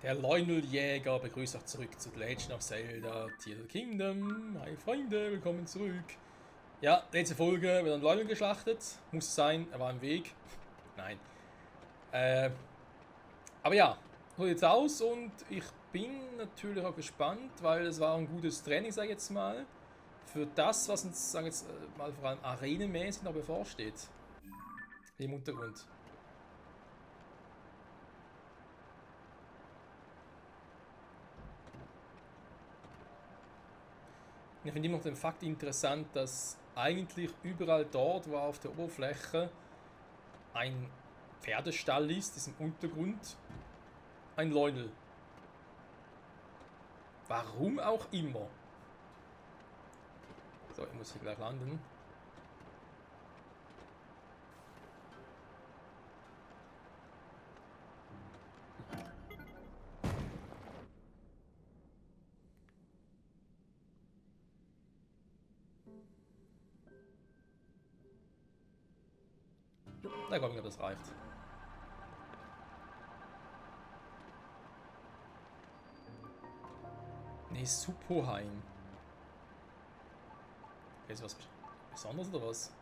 Der Leuneljäger begrüßt euch zurück zu The Legend of Zelda Tears of the Kingdom. Hi Freunde, willkommen zurück. Ja, letzte Folge wird ein Leunel geschlachtet. Muss sein, er war im Weg. Nein. Aber ja, so sieht's aus und ich bin natürlich auch gespannt, weil es war ein gutes Training, sag ich jetzt mal. Für das, was uns, sag ich jetzt mal, vor allem arenenmäßig noch bevorsteht. Im Untergrund. Ich finde immer noch den Fakt interessant, dass eigentlich überall dort, wo auf der Oberfläche ein Pferdestall ist, ist im Untergrund ein Leunel. Warum auch immer. So, ich muss hier gleich landen. Na komm, ich glaube, das reicht. Ne, Suppoheim. Ist was Besonderes oder was?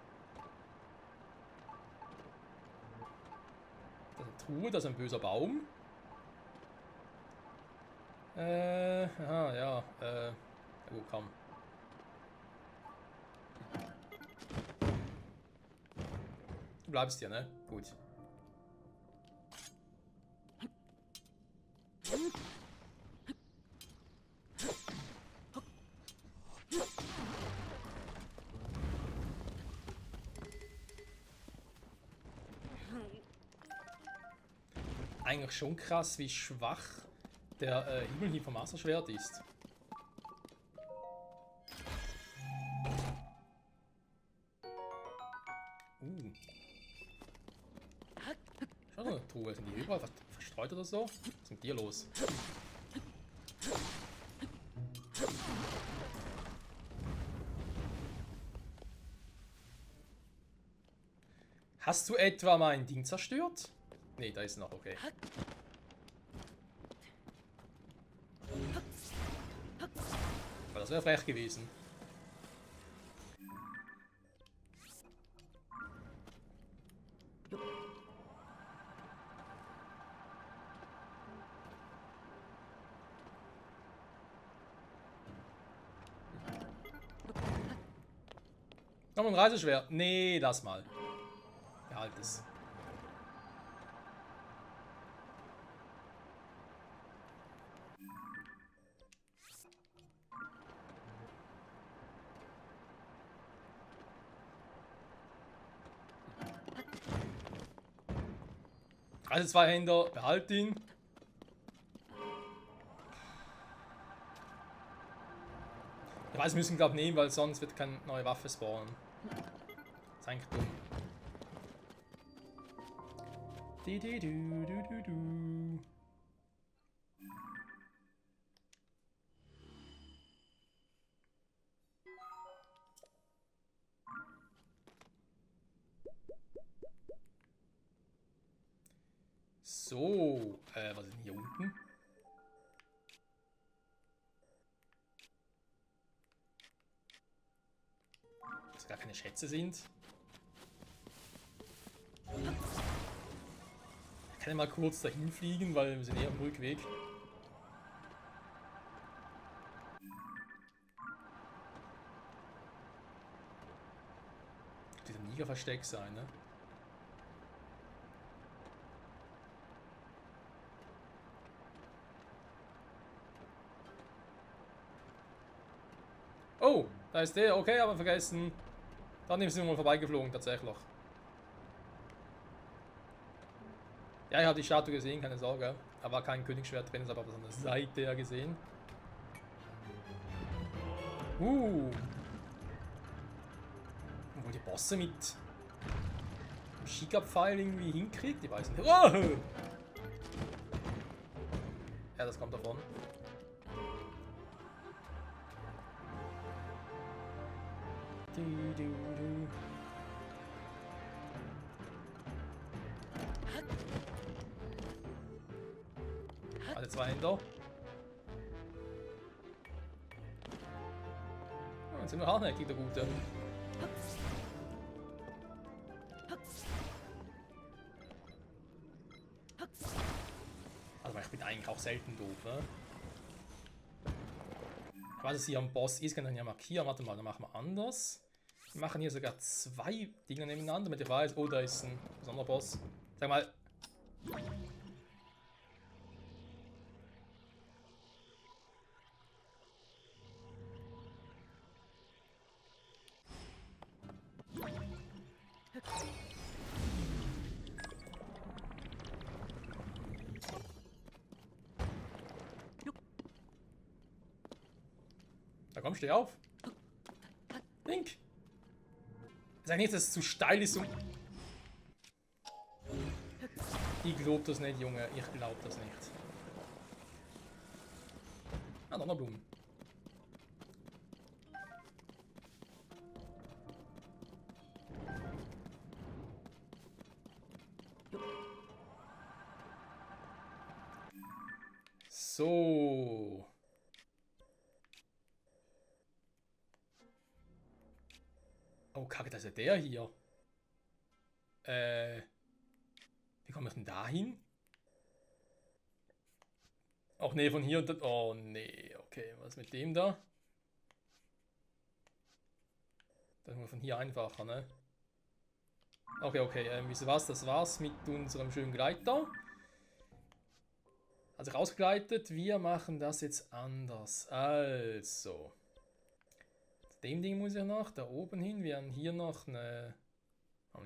Das ist eine Truhe, das ist ein böser Baum. Aha, ja, gut, komm. Du bleibst hier, ne? Gut. Eigentlich schon krass, wie schwach der Himmel vom Masterschwert ist. Schon eine Truhe. Sind die überall verstreut oder so? Was ist mit dir los? Hast du etwa mein Ding zerstört? Ne, da ist noch, okay. Aber das wäre frech gewesen. Noch ein Reiseschwert. Nee, lass mal. Behalt es. Also Zweihänder, behalt ihn. Ich weiß, wir müssen glaube ich nehmen, weil sonst wird keine neue Waffe spawnen. Das ist eigentlich dumm. Du. So, was ist denn hier unten? Dass gar keine Schätze sind. Ich kann ja mal kurz dahin fliegen, weil wir sind eher am Rückweg. Dieser Niger-Versteck sein, ne? Oh, da ist der. Okay, aber vergessen. Dann sind wir mal vorbeigeflogen, tatsächlich. Ja, ich habe die Statue gesehen, keine Sorge. Da war kein Königsschwert drin, ist aber von der Seite ja gesehen. Obwohl die Bosse mit dem Shika-Pfeil irgendwie hinkriegt, ich weiß nicht. Oh! Ja, das kommt davon. Du. Alle 2 Ender. Oh, jetzt sind wir hartnäckig, der Gute. Also ich bin eigentlich auch selten doof, ne? Ich weiß, dass hier am Boss ist, kann ich ja markieren. Warte mal, dann machen wir anders. Wir machen hier sogar 2 Dinge nebeneinander, damit ich weiß, oh, da ist ein besonderer Boss. Sag mal. Da komm, steh auf. Link. Sag nicht, dass es zu steil ist. Ich glaub das nicht, Junge. Ich glaub das nicht. Ah, Donnerblumen. So. Oh, kacke, das ist ja der hier. Wie komme ich denn da hin? Ach nee, von hier und da. Oh nee, okay, was mit dem da? Das ist nur von hier einfacher, ne? Okay, okay, wisst ihr was? Das war's mit unserem schönen Gleiter. Also rausgegleitet, wir machen das jetzt anders. Also. Zu dem Ding muss ich noch, da oben hin. Wir haben hier noch eine.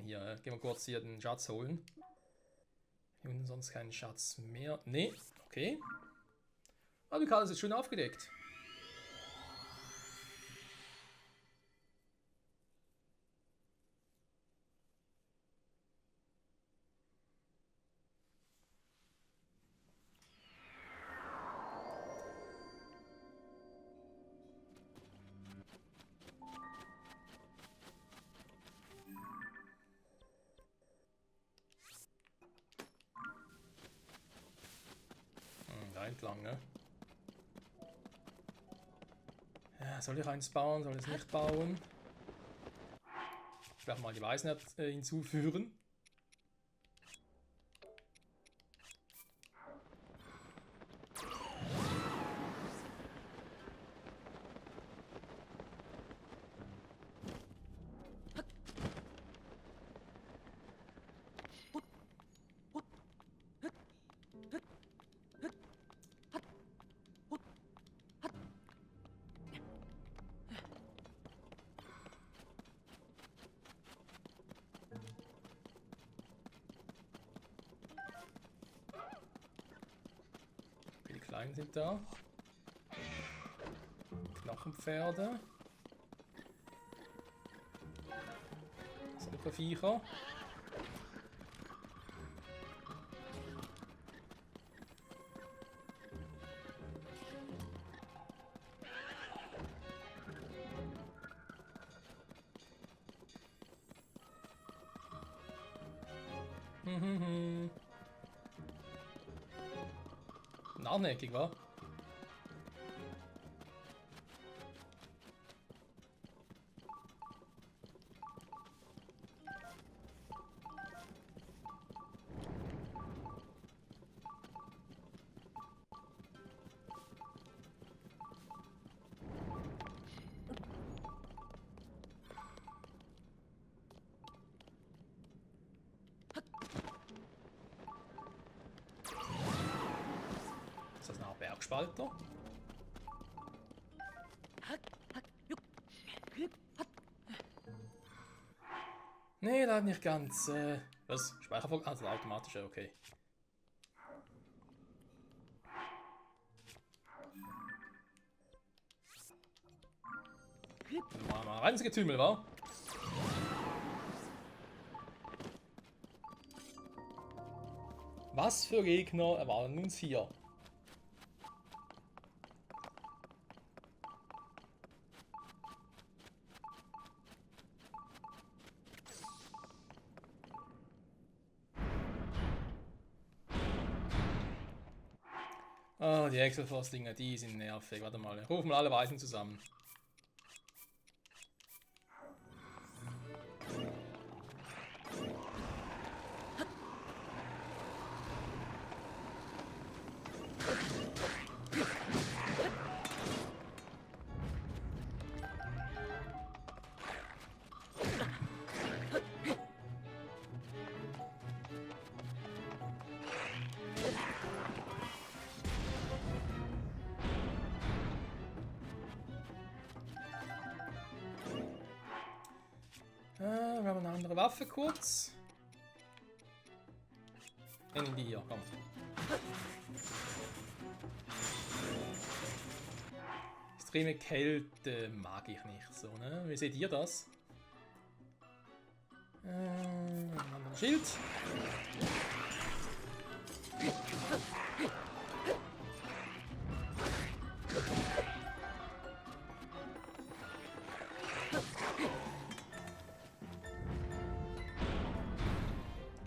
Hier, gehen wir kurz hier den Schatz holen. Hier unten sonst keinen Schatz mehr. Nee, okay. Aber die Karte ist jetzt schön aufgedeckt. Da entlang, ne? Ja, soll ich eins bauen? Soll ich es nicht bauen? Ich werde mal die Weißen hinzufügen. Die Kleinen sind da. Knochenpferde. Solche Viecher. Hartnäckig, wa? Ist das eine Art Bergspalter? Nee, leider nicht ganz. Was? Speichervorgang? Also automatisch, okay. Mal rein ins Getümmel, wa? Was für Gegner erwarten uns hier? Ah, die Exoforce-Dinger, die sind nervig. Warte mal, rufen wir alle Weißen zusammen. Wir haben eine andere Waffe kurz. Nehmen die hier, komm. Extreme Kälte mag ich nicht so, ne? Wie seht ihr das? Ein Schild.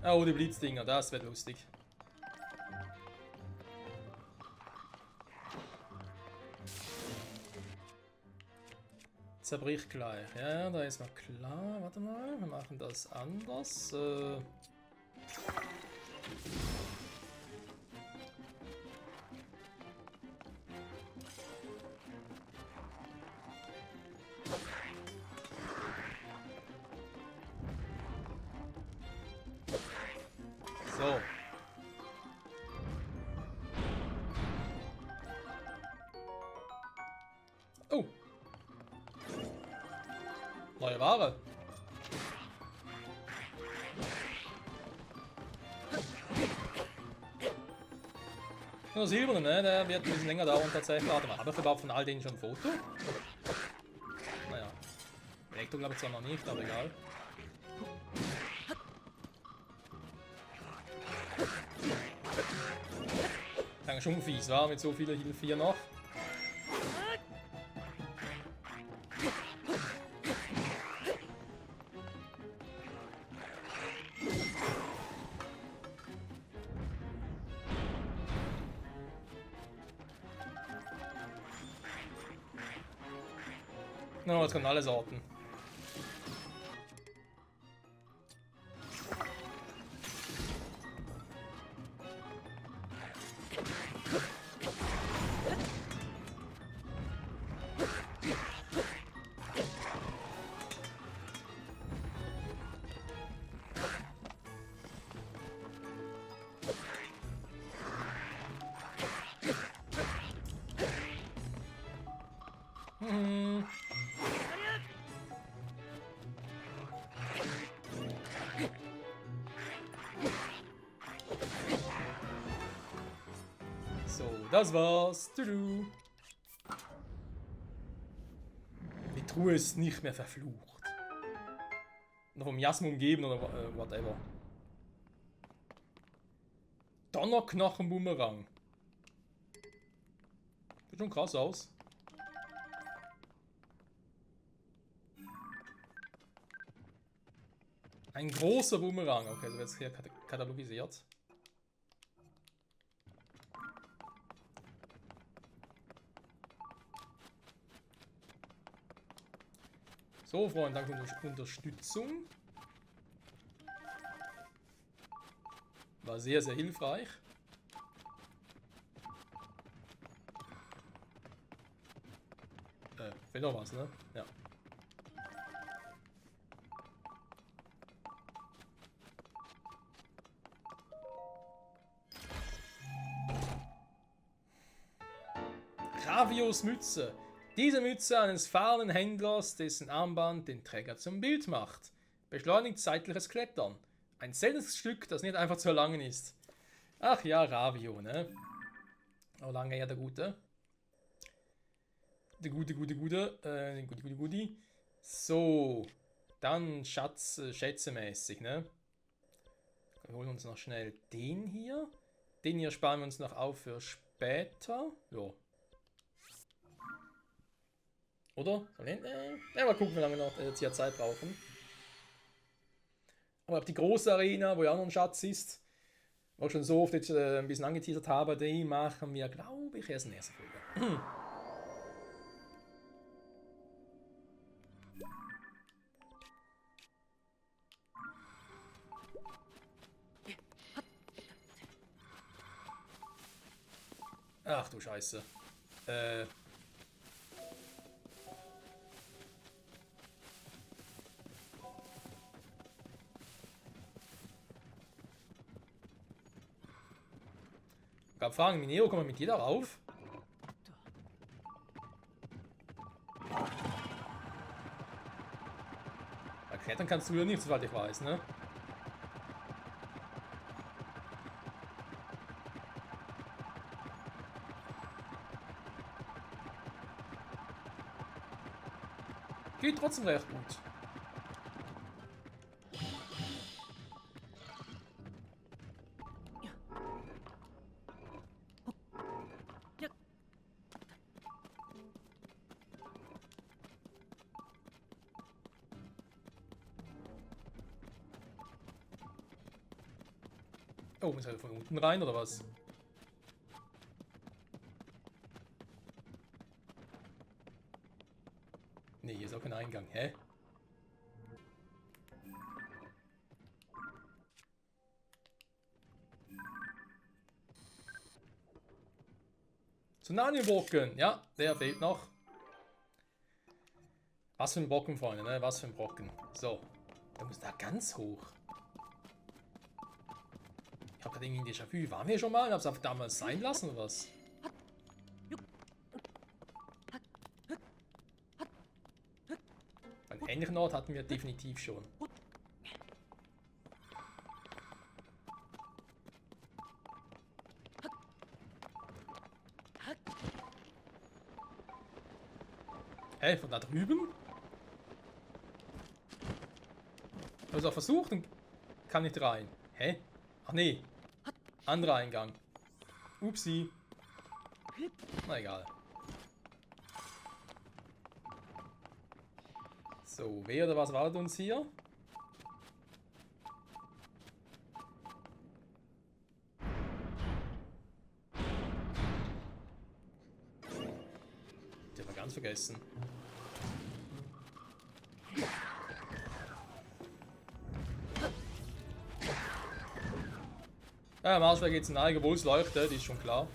Oh, die Blitzdinger, das wird lustig. Zerbricht gleich. Ja, da ist noch klar. Warte mal, wir machen das anders. So. Oh. Neue Ware. Nur Silber, ne? Der wird ein bisschen länger dauern tatsächlich. Warte mal, habe ich überhaupt von all denen schon ein Foto? Naja. Elektro glaube ich zwar noch nicht, aber egal. Kann schon fies, war mit so vieler Hilfe hier noch. No, jetzt kommen alle Sorten. So, das war's. Tudu. Die Truhe ist nicht mehr verflucht. Noch vom Miasma umgeben oder whatever. Donnerknochen-Bumerang. Sieht schon krass aus. Ein großer Bumerang. Okay, so wird es hier katalogisiert. So, Freunde, danke für die Unterstützung. War sehr, sehr hilfreich. Fehlt noch was, ne? Ja. Ravios Mütze. Diese Mütze eines fahrenden Händlers, dessen Armband den Träger zum Bild macht. Beschleunigt zeitliches Klettern. Ein seltenes Stück, das nicht einfach zu erlangen ist. Ach ja, Ravio, ne? Oh, lange her, der Gute. Der Gute. So. Dann schätzemäßig, ne? Wir holen uns noch schnell den hier. Den hier sparen wir uns noch auf für später. Ja. Oder? Ja, mal gucken, wie lange wir noch jetzt hier Zeit brauchen. Aber die große Arena, wo ja noch ein Schatz ist, auch schon so oft jetzt ein bisschen angeteasert habe, die machen wir, glaube ich, erst in der ersten Folge. Ach du Scheiße. Gab Fragen, Mineo, komm mal mit dir darauf? Ja, klettern kannst du ja nicht, soweit ich weiß, ne? Geht trotzdem recht gut. Oh, muss er von unten rein, oder was? Ne, hier ist auch kein Eingang. Hä? Tsunami-Brocken. Ja, der fehlt noch. Was für ein Brocken, Freunde, ne? Was für ein Brocken. So. Da muss da ganz hoch. Ich habe gerade irgendwie ein Déjà-vu. Waren wir schon mal und hab's einfach damals sein lassen, oder was? Einen ähnlichen Ort hatten wir definitiv schon. Hä, von da drüben? Ich habe es auch versucht und kann nicht rein. Hä? Ach nee. Anderer Eingang. Upsi. Na egal. So, wer oder was wartet uns hier? Die haben wir ganz vergessen. Ja, im Arschweg geht's nahe, obwohl es leuchtet, ist schon klar.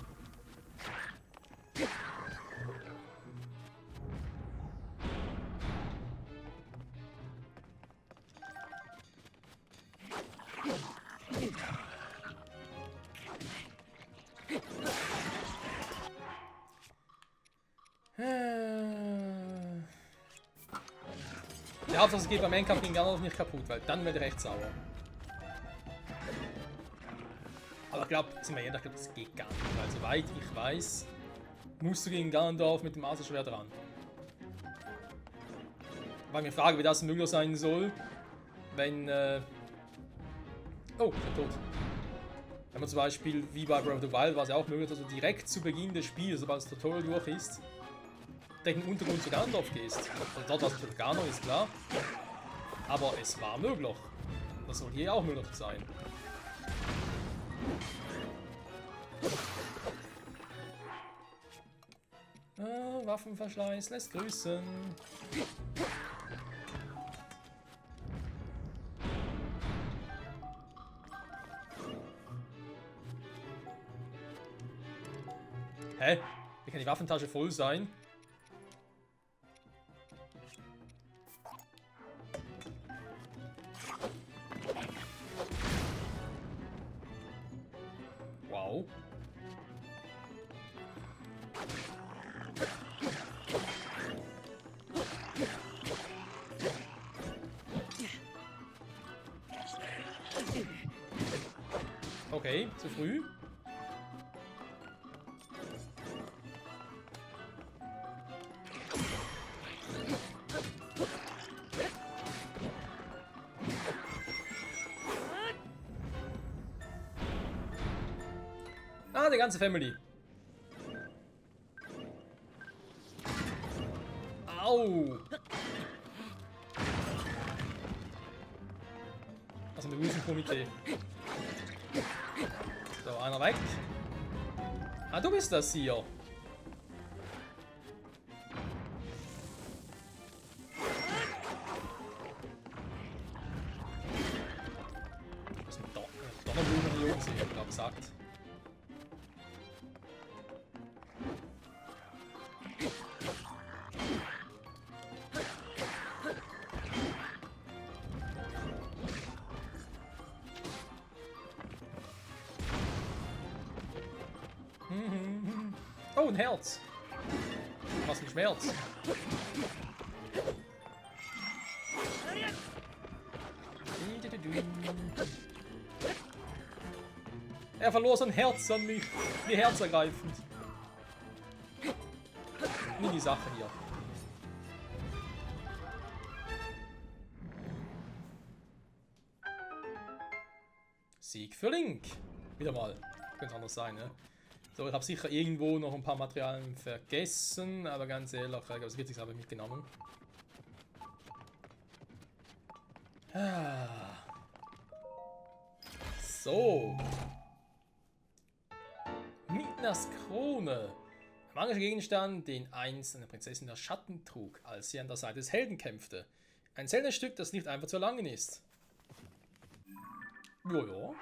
Ja, Hauptsache es geht beim Endkampf gegen Gandalf nicht kaputt, weil dann werde ich recht sauer. Aber ich glaube, sind wir ehrlich, ich glaube, das geht gar nicht, weil soweit ich weiß, musst du gegen Gandalf mit dem Masterschwert ran. Weil ich mir frage, wie das möglich sein soll, wenn, oh, ich bin tot. Wenn man zum Beispiel, wie bei Breath of the Wild, war es ja auch möglich, dass du direkt zu Beginn des Spiels, sobald das Tutorial durch ist, den Untergrund zu Gandalf gehst. Also dort war es natürlich gar noch, ist klar. Aber es war möglich. Das soll hier auch möglich sein. Ah, Waffenverschleiß lässt grüßen. Hä? Wie kann die Waffentasche voll sein? Wow. Okay, zu früh. Ah, die ganze Family. Au! Also ein Riesenkomitee. So, einer weg. Ah, du bist das hier. Das ist ein Donnerblumen hier oben, ich glaube gesagt. Oh, ein Herz. Was ein Schmerz. Er verlor sein Herz an mich. Wie herzergreifend. Wie die Sache hier. Sieg für Link. Wieder mal. Könnte anders sein, ne? So, ich habe sicher irgendwo noch ein paar Materialien vergessen, aber ganz ehrlich, das wird sich aber mitgenommen. Ah. So. Midnas Krone. Ein magischer Gegenstand, den einst eine Prinzessin der Schatten trug, als sie an der Seite des Helden kämpfte. Ein seltenes Stück, das nicht einfach zu erlangen ist. Jojo.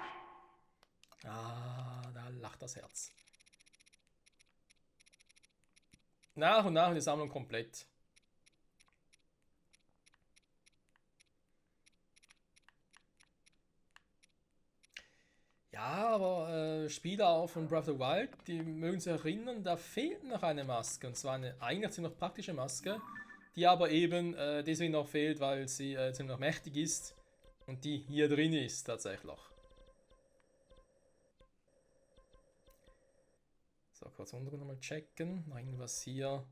Ah, da lacht das Herz. Nach und nach die Sammlung komplett. Ja, aber Spieler auch von Breath of the Wild, die mögen sich erinnern, da fehlt noch eine Maske. Und zwar eine eigentlich ziemlich praktische Maske, die aber eben deswegen noch fehlt, weil sie ziemlich mächtig ist. Und die hier drin ist tatsächlich. So, kurz unten nochmal checken. Noch irgendwas hier.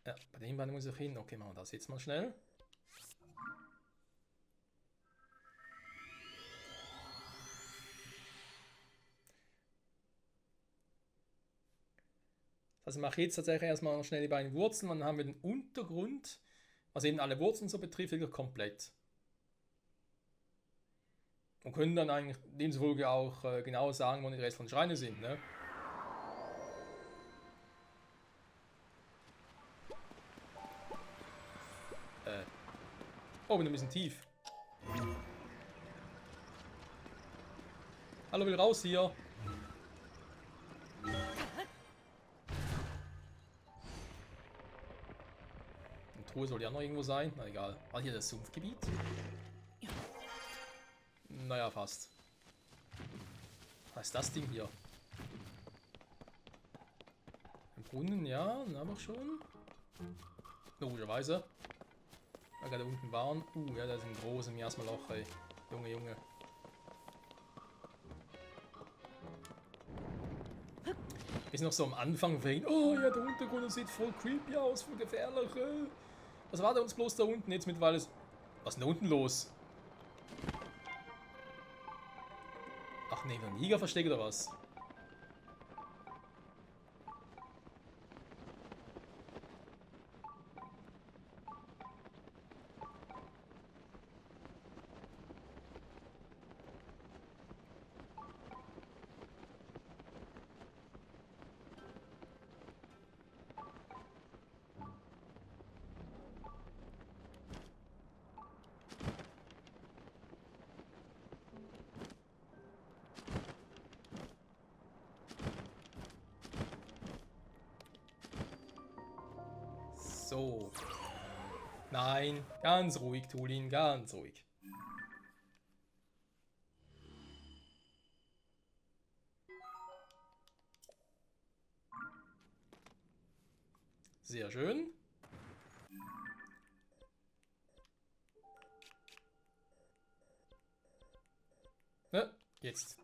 Ja, bei dem beiden muss ich hin. Okay, machen wir das jetzt mal schnell. Also mache ich jetzt tatsächlich erstmal schnell die beiden Wurzeln. Dann haben wir den Untergrund, was eben alle Wurzeln so betrifft, wirklich komplett. Und können dann eigentlich in dieser Folge auch genau sagen, wo die Rest von Schreine sind, ne? Oh, bin ein bisschen tief. Hallo, will raus hier. Eine Truhe soll ja noch irgendwo sein. Na egal. War hier das Sumpfgebiet? Naja, fast. Was ist das Ding hier? Ein Brunnen, ja, aber schon. Logischerweise. Da gerade unten waren. Ja, da ist ein großes Miasmaloch, ey. Junge, Junge. Ist noch so am Anfang wegen, oh ja, der Untergrund sieht voll creepy aus, voll gefährlich. Was war da uns bloß da unten? Jetzt mittlerweile ist. Was ist denn da unten los? Ach nee, ein Liga versteckt oder was? So. Nein, ganz ruhig, Tulin, ganz ruhig. Sehr schön. Ne, jetzt.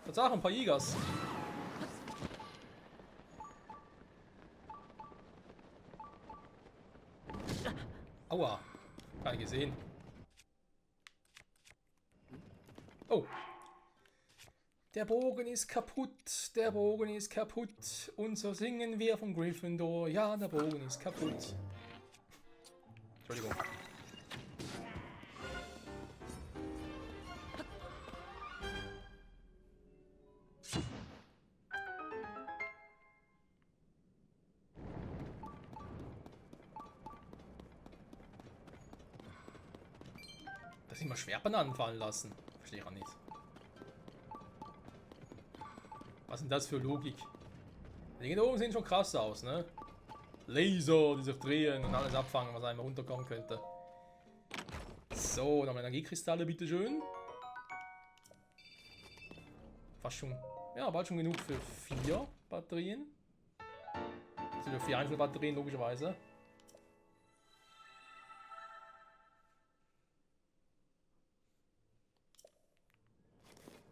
Tatsache, ein paar Jägers. Aua. Gar nicht gesehen. Oh. Der Bogen ist kaputt. Der Bogen ist kaputt. Und so singen wir von Gryffindor. Ja, der Bogen ist kaputt. Entschuldigung. Dass ich mal Schwerpen anfallen lassen. Verstehe ich auch nicht. Was ist denn das für Logik? Die Dinge da oben sehen schon krass aus, ne? Laser, die sich drehen und alles abfangen, was einmal runterkommen könnte. So, nochmal Energiekristalle, bitteschön. Fast schon. Ja, bald schon genug für 4 Batterien. Also für 4 Einzelbatterien, logischerweise.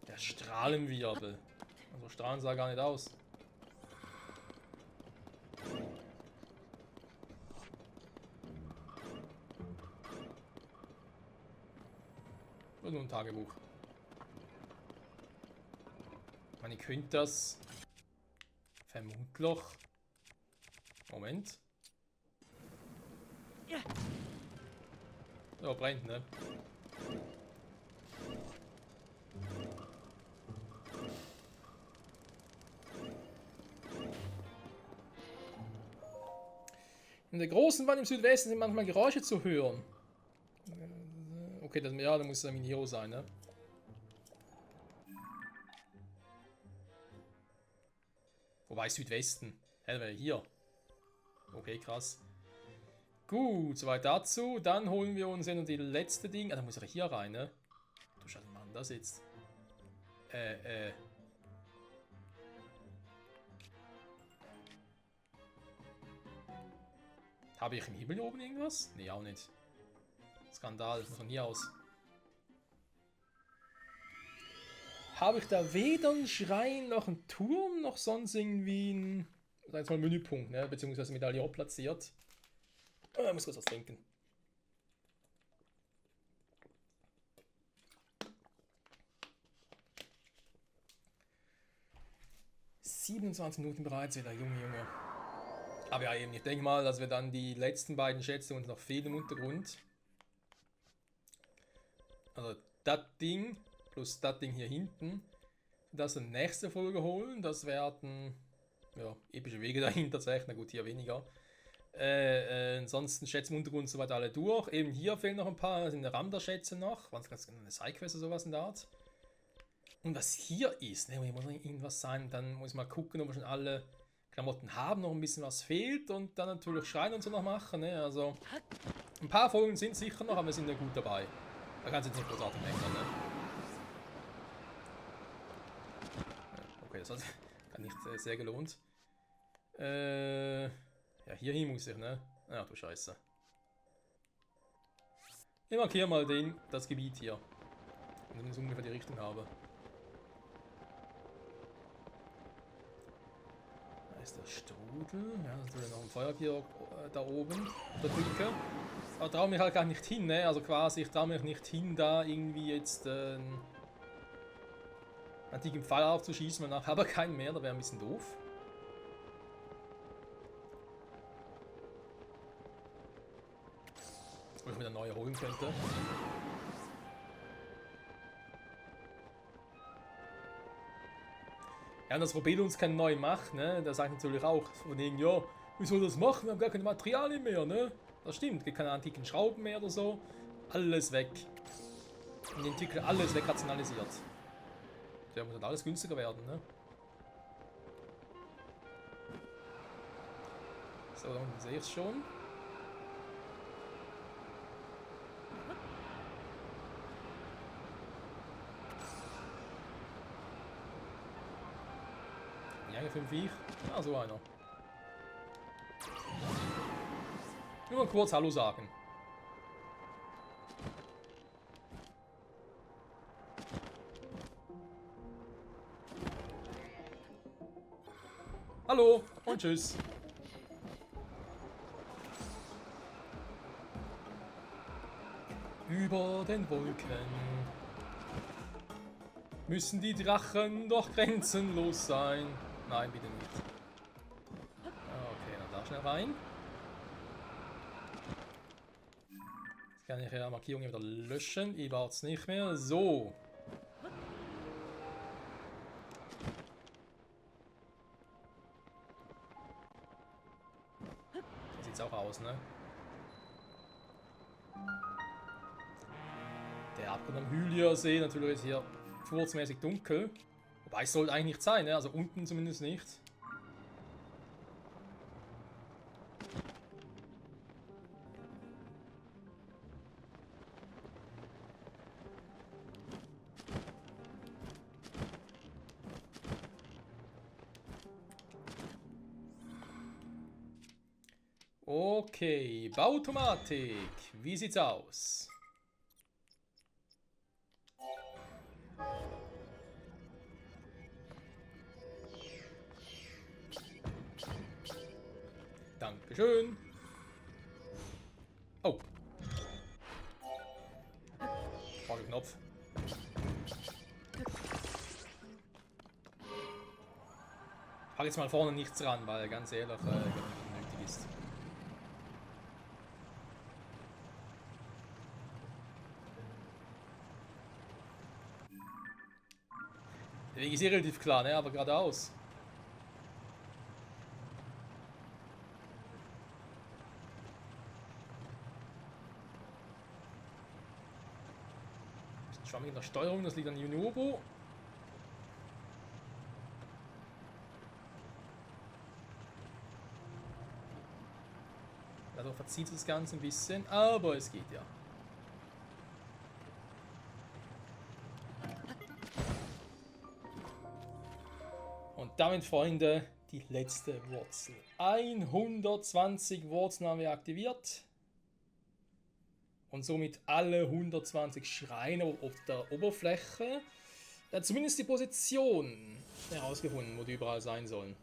Der Strahlenwirbel. Also Strahlen sah gar nicht aus. Nur ein Tagebuch. Ich meine, ich könnte das vermutlich. Moment. Ja, brennt, ne? In der großen Wand im Südwesten sind manchmal Geräusche zu hören. Okay, das, ja, da muss es ein Minero sein, ne? Wobei Südwesten. Hä, wäre hier. Okay, krass. Gut, soweit dazu. Dann holen wir uns die letzte Ding. Ah, da muss er hier rein, ne? Du Scheiße, wie machen das jetzt? Habe ich im Himmel oben irgendwas? Nee, auch nicht. Skandal, von hier aus. Habe ich da weder einen Schrein, noch einen Turm, noch sonst irgendwie ein, sag jetzt mal, Menüpunkt, ne? Beziehungsweise Medaillon platziert. Oh, ich muss kurz was trinken. Minuten bereits wieder, Junge. Aber ja, eben, ich denke mal, dass wir dann die letzten beiden Schätze uns noch fehlen im Untergrund. Also das Ding plus das Ding hier hinten. Das in der nächsten Folge holen. Das werden ja, epische Wege dahinter zeichnen. Gut, hier weniger. Ansonsten Schätze im Untergrund soweit alle durch. Eben hier fehlen noch ein paar. Da sind Ramda-Schätze noch. Ganz eine Sidequest oder sowas in der Art. Und was hier ist, ne, muss irgendwas sein. Dann muss man gucken, ob wir schon alle Klamotten haben, noch ein bisschen was fehlt und dann natürlich Schrein und so noch machen. Ne? Also ein paar Folgen sind sicher noch, aber wir sind ja gut dabei. Da kann es jetzt nicht großartig meckern. Ne? Okay, das hat nicht sehr gelohnt. Ja, hierhin muss ich, ne? Ach du Scheiße. Ich markiere mal das Gebiet hier. Und dann so ungefähr die Richtung habe. Da ist der Strudel. Ja, das ist noch ein Feuer hier da oben. Der Brücke. Aber traue mich halt gar nicht hin, ne? Also quasi, ich traue mich nicht hin, da irgendwie jetzt einen antiken Pfeil aufzuschießen, weil nachher habe ich keinen mehr, da wäre ein bisschen doof. Wo ich mir eine neue holen könnte. Ja, und dass Robelo uns keinen neuen macht, ne? Da sagt natürlich auch von wegen, ja, wie soll das machen? Wir haben gar keine Materialien mehr, ne? Das stimmt, gibt keine antiken Schrauben mehr oder so. Alles weg. Und die Entwickler alles wegrationalisiert. Da muss dann alles günstiger werden, ne? So, da unten sehe ich es schon. Für ein Viech. Ah, so einer. Nur mal kurz Hallo sagen. Hallo und tschüss. Über den Wolken müssen die Drachen doch grenzenlos sein. Nein, bitte nicht. Okay, dann da schnell rein. Kann ich ja Markierungen wieder löschen. Ich brauche es nicht mehr. So. So sieht es auch aus, ne? Der Abgrund am Hylia-See natürlich ist hier furzmäßig dunkel. Wobei es sollte eigentlich nicht sein, ne? Also unten zumindest nicht. Okay, Bauautomatik. Wie sieht's aus? Dankeschön. Oh. Falscher Knopf. Ich pack jetzt mal vorne nichts ran, weil ganz ehrlich nötig ist. Der Weg ist hier relativ klar, ne? Aber geradeaus. Schwammig in der Steuerung, das liegt an Junobo. Dadurch verzieht sich das Ganze ein bisschen, aber es geht ja. Und damit, Freunde, die letzte Wurzel. 120 Wurzeln haben wir aktiviert. Und somit alle 120 Schreine auf der Oberfläche. Zumindest die Position herausgefunden, wo die überall sein sollen.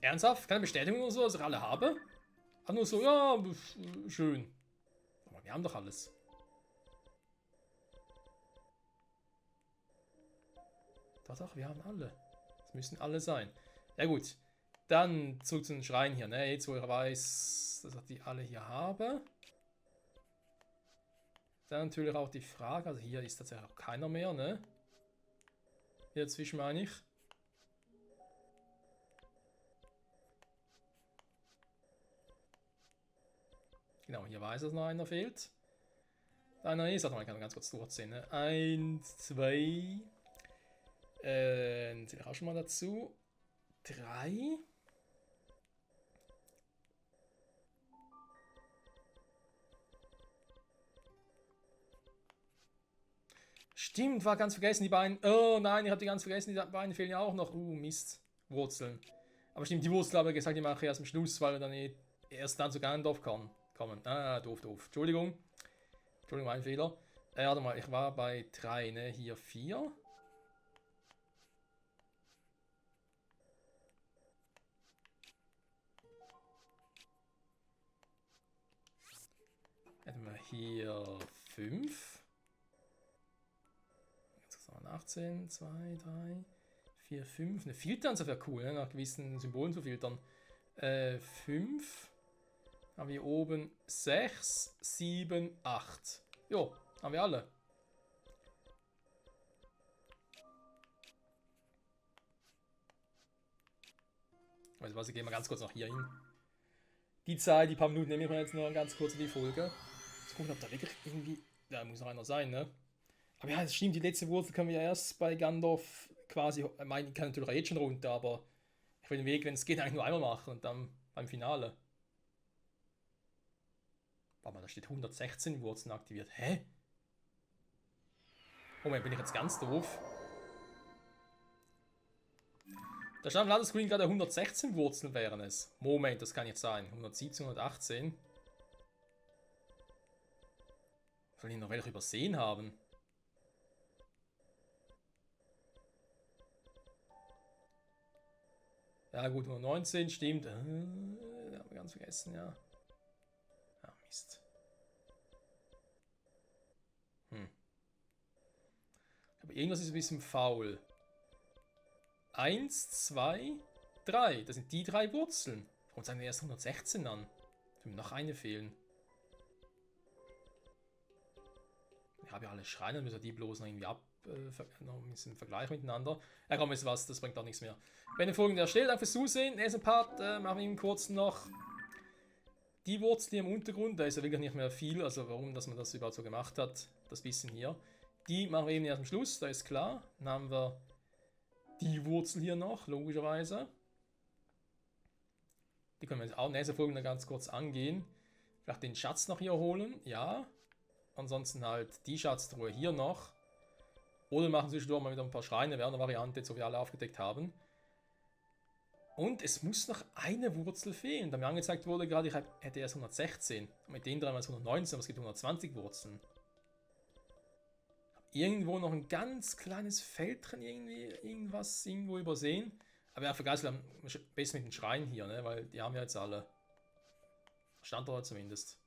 Ernsthaft? Keine Bestätigung oder so, dass ich alle habe? Ach, nur so, ja, schön. Aber wir haben doch alles. Doch, wir haben alle. Das müssen alle sein. Ja gut, dann zurück zu den Schreien hier, ne? Jetzt wo ich weiß, dass ich die alle hier habe. Dann natürlich auch die Frage, also hier ist tatsächlich auch keiner mehr, ne? Hier dazwischen meine ich. Genau, hier weiß es noch einer fehlt. Einer ist, warte mal, ich kann ganz kurz durchziehen. Ne? 1, 2. Zähle ich auch schon mal dazu. 3. Stimmt, war ganz vergessen, die Beine. Oh nein, ich habe die ganz vergessen, die Beine fehlen ja auch noch. Mist. Wurzeln. Aber stimmt, die Wurzel habe ich gesagt, die mache ich erst am Schluss, weil wir dann erst dann zu Gandalf kommen. Ah, doof. Entschuldigung, mein Fehler. Warte mal, ich war bei 3, ne? Hier 4. Hätten wir hier 5. Jetzt sagen wir 18, 2, 3, 4, 5. Eine Filteranzahl wäre cool, ne? Nach gewissen Symbolen zu filtern. 5. Haben wir oben 6, 7, 8. Jo, haben wir alle. Also was, ich gehe mal ganz kurz noch hier hin. Die Zeit, die paar Minuten nehme ich mir jetzt noch ganz kurz in die Folge. Jetzt gucken, ob da wirklich irgendwie... Da muss noch einer sein, ne? Aber ja, das stimmt, die letzte Wurzel können wir ja erst bei Gandalf quasi... Ich meine, ich kann natürlich auch jetzt schon runter, aber ich will den Weg, wenn es geht, eigentlich nur einmal machen und dann beim Finale. Warte mal, da steht 116 Wurzeln aktiviert. Hä? Moment, bin ich jetzt ganz doof? Da stand am Ladescreen gerade 116 Wurzeln wären es. Moment, das kann jetzt sein. 117, 118. Soll ich noch welche übersehen haben? Ja gut, nur 19 stimmt. Haben wir ganz vergessen, ja. Ja, Mist. Aber irgendwas ist ein bisschen faul. 1, 2, 3. Das sind die 3 Wurzeln. Warum sagen wir erst 116 an? Da wird noch eine fehlen. Ich habe ja alle Schreine, dann müssen wir die bloß noch irgendwie noch ein bisschen vergleichen miteinander. Ja komm, ist was, das bringt auch nichts mehr. Wenn ihr Folgen erstellt, danke fürs Zusehen. Nächsten Part machen wir eben kurz noch die Wurzel hier im Untergrund. Da ist ja wirklich nicht mehr viel, also warum, dass man das überhaupt so gemacht hat, das Wissen hier. Die machen wir eben erst am Schluss, da ist klar. Dann haben wir die Wurzel hier noch, logischerweise. Die können wir jetzt auch in nächster Folge noch ganz kurz angehen. Vielleicht den Schatz noch hier holen, ja. Ansonsten halt die Schatztruhe hier noch. Oder machen zwischendurch mal wieder ein paar Schreine, wäre eine Variante, so wie wir alle aufgedeckt haben. Und es muss noch eine Wurzel fehlen. Da mir angezeigt wurde gerade, ich hätte erst 116. Und mit den 3 waren es 119, aber es gibt 120 Wurzeln. Irgendwo noch ein ganz kleines Feld drin, irgendwie, irgendwas irgendwo übersehen. Aber ja, vergessen, am besten mit den Schreien hier, ne? Weil die haben wir jetzt alle. Standort zumindest.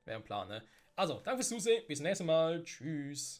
Wäre ein Plan, ne? Also, danke fürs Zusehen. Bis zum nächsten Mal. Tschüss.